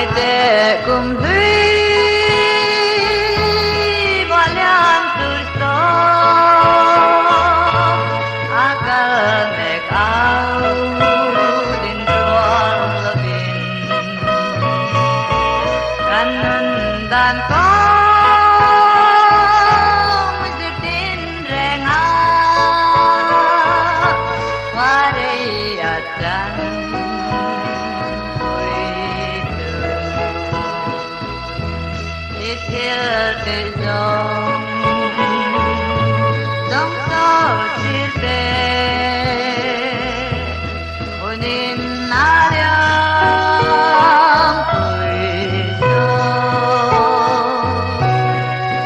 ngày tệ cùng thủy bỏ lem từ sông a cơ mẹ cao đến tròn là bình anh đàn con giật đến rèn á qua đây chân thiên địa dòng dòng sâu chia sẻ ôn in na liang tuổi sâu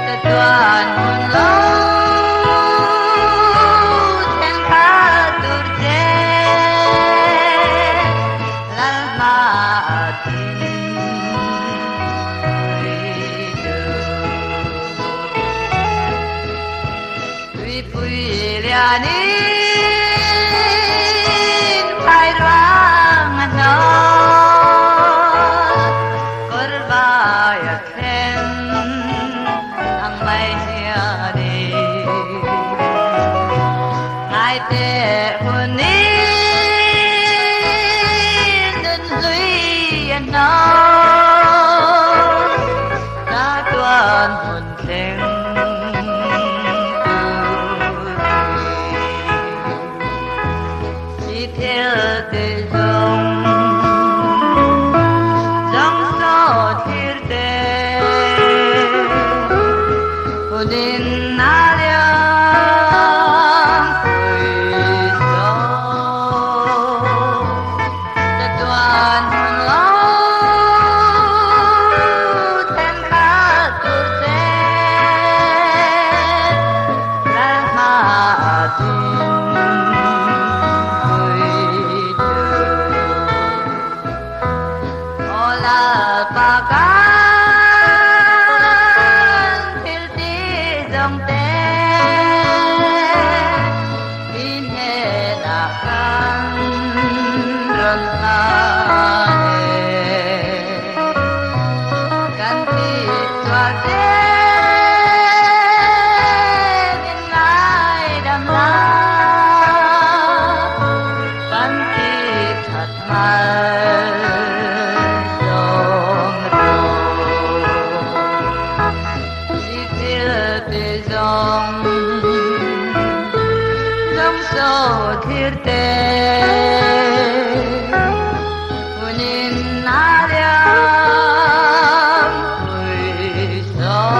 tất toàn muôn lâu thiên khá tur che lal ma Puilianin pairuangan no korbayaken ang may hiyari ngay te hunin dun luyan no na tuan hun keng theo từ dòng dòng gió thiên tề hồn in na liang tuổi gió tất toàn hồn lâu thêm khá tu sẽ lan ma tin pakan hilti dòng te inhe nakan ron la kanti swade min ngai dam la kanti that mal dòng sâu thiên tề hunin na liang tuổi sâu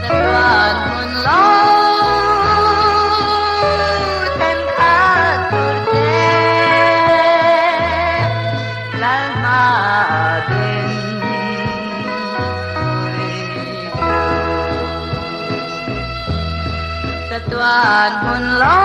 tất toàn hồn lâu thêm khá tur che lal ma tin tất toàn hồn lâu